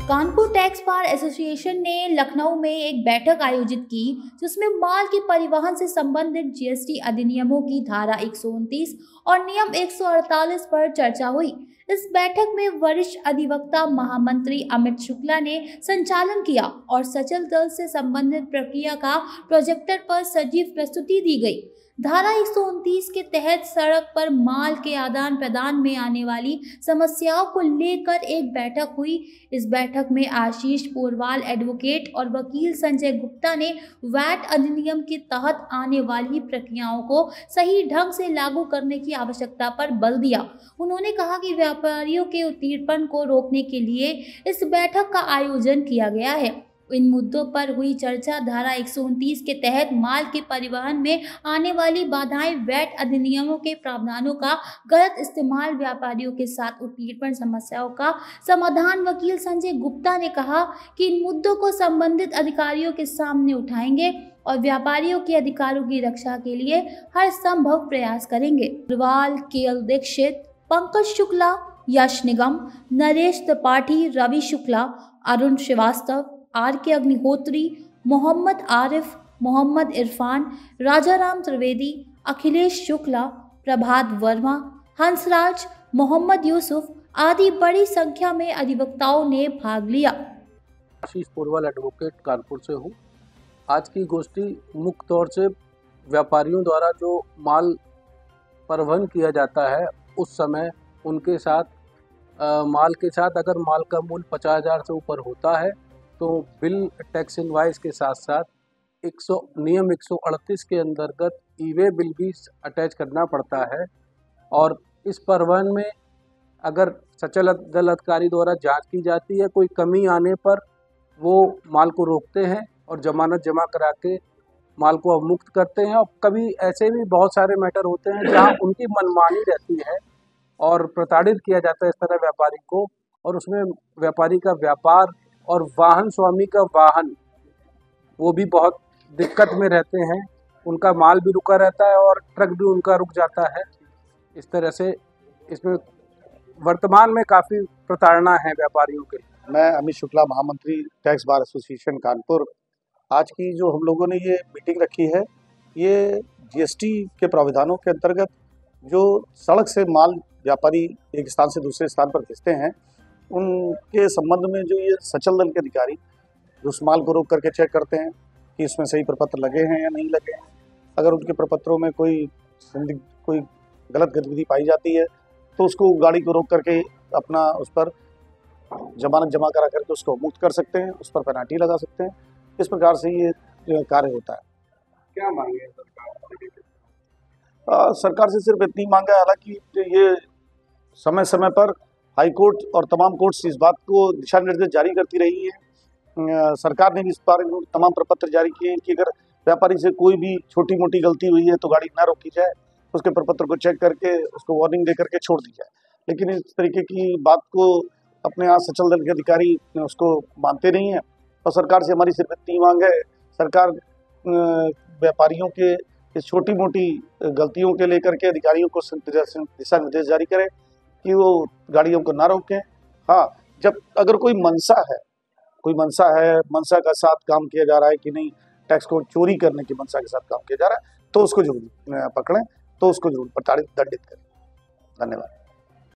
Kanpur tax bar association ने लखनऊ में एक बैठक आयोजित की, जिसमें माल के परिवहन से संबंधित जीएसटी अधिनियमों की धारा 129 और नियम 148 पर चर्चा हुई। इस बैठक में वरिष्ठ अधिवक्ता महामंत्री अमित शुक्ला ने संचालन किया और सचल दल से संबंधित प्रक्रिया का प्रोजेक्टर पर सजीव प्रस्तुति दी गई। धारा 129 के तहत सड़क पर माल के आदान प्रदान में आने वाली समस्याओं को लेकर एक बैठक हुई। इस बैठक में आशीष पोरवाल एडवोकेट और वकील संजय गुप्ता ने वैट अधिनियम के तहत आने वाली प्रक्रियाओं को सही ढंग से लागू करने की आवश्यकता पर बल दिया। उन्होंने कहा कि व्यापारियों के उत्तीर्पण को रोकने के लिए इस बैठक का आयोजन किया गया है। इन मुद्दों पर हुई चर्चा धारा 129 के तहत माल के परिवहन में आने वाली बाधाएं, वैट अधिनियमों के प्रावधानों का गलत इस्तेमाल, व्यापारियों के साथ उत्पीड़न समस्याओं का समाधान। वकील संजय गुप्ता ने कहा कि इन मुद्दों को संबंधित अधिकारियों के सामने उठाएंगे और व्यापारियों के अधिकारों की रक्षा के लिए हर संभव प्रयास करेंगे। केएल दीक्षित, पंकज शुक्ला, यश निगम, नरेश त्रिपाठी, रवि शुक्ला, अरुण श्रीवास्तव, आर.के. अग्निहोत्री, मोहम्मद आरिफ, मोहम्मद इरफान, राजाराम त्रिवेदी, अखिलेश शुक्ला, प्रभात वर्मा, हंसराज, मोहम्मद यूसुफ आदि बड़ी संख्या में अधिवक्ताओं ने भाग लिया। आशीष पोरवाल एडवोकेट कानपुर से हूँ। आज की गोष्ठी मुख्य तौर से व्यापारियों द्वारा जो माल परिवहन किया जाता है, उस समय उनके साथ माल के साथ अगर माल का मूल्य 50,000 से ऊपर होता है तो बिल टैक्स इनवाइस के साथ साथ नियम 138 के अंतर्गत ई-वे बिल भी अटैच करना पड़ता है। और इस परिवहन में अगर सचल दल अधिकारी द्वारा जांच की जाती है, कोई कमी आने पर वो माल को रोकते हैं और जमानत जमा करा के माल को अवमुक्त करते हैं। और कभी ऐसे भी बहुत सारे मैटर होते हैं जहां उनकी मनमानी रहती है और प्रताड़ित किया जाता है इस तरह व्यापारी को, और उसमें व्यापारी का व्यापार और वाहन स्वामी का वाहन वो भी बहुत दिक्कत में रहते हैं। उनका माल भी रुका रहता है और ट्रक भी उनका रुक जाता है। इस तरह से इसमें वर्तमान में काफ़ी प्रताड़ना है व्यापारियों के। मैं अमित शुक्ला, महामंत्री टैक्स बार एसोसिएशन कानपुर। आज की जो हम लोगों ने ये मीटिंग रखी है, ये जीएसटी के प्रावधानों के अंतर्गत जो सड़क से माल व्यापारी एक स्थान से दूसरे स्थान पर भेजते हैं, उनके संबंध में जो ये सचल दल के अधिकारी उस माल को रोक करके चेक करते हैं कि इसमें सही प्रपत्र लगे हैं या नहीं लगे हैं। अगर उनके प्रपत्रों में कोई गलत गतिविधि पाई जाती है तो उसको गाड़ी को रोक करके अपना उस पर जमानत जमा करा करके उसको मुक्त कर सकते हैं, उस पर पेनाल्टी लगा सकते हैं। इस प्रकार से ये कार्य होता है। क्या मांगे सरकार से सिर्फ इतनी मांग है, हालांकि ये समय समय पर हाई कोर्ट और तमाम कोर्ट्स इस बात को दिशा निर्देश जारी करती रही है। सरकार ने भी इस बार तमाम प्रपत्र जारी किए हैं कि अगर व्यापारी से कोई भी छोटी मोटी गलती हुई है तो गाड़ी ना रोकी जाए, उसके प्रपत्र को चेक करके उसको वार्निंग दे करके छोड़ दी जाए। लेकिन इस तरीके की बात को अपने यहाँ सचल दल के अधिकारी उसको मानते नहीं हैं। और सरकार से हमारी सिर्फ इतनी मांग है, सरकार व्यापारियों के इस छोटी मोटी गलतियों के लेकर के अधिकारियों को दिशा निर्देश जारी करें कि वो गाड़ियों को ना रोकें। हाँ, जब अगर कोई मंशा है, मंशा का साथ काम किया जा रहा है कि नहीं, टैक्स को चोरी करने की मंशा के साथ काम किया जा रहा है, तो उसको जरूर पकड़ें, तो उसको जरूर प्रताड़ित दंडित करें। धन्यवाद।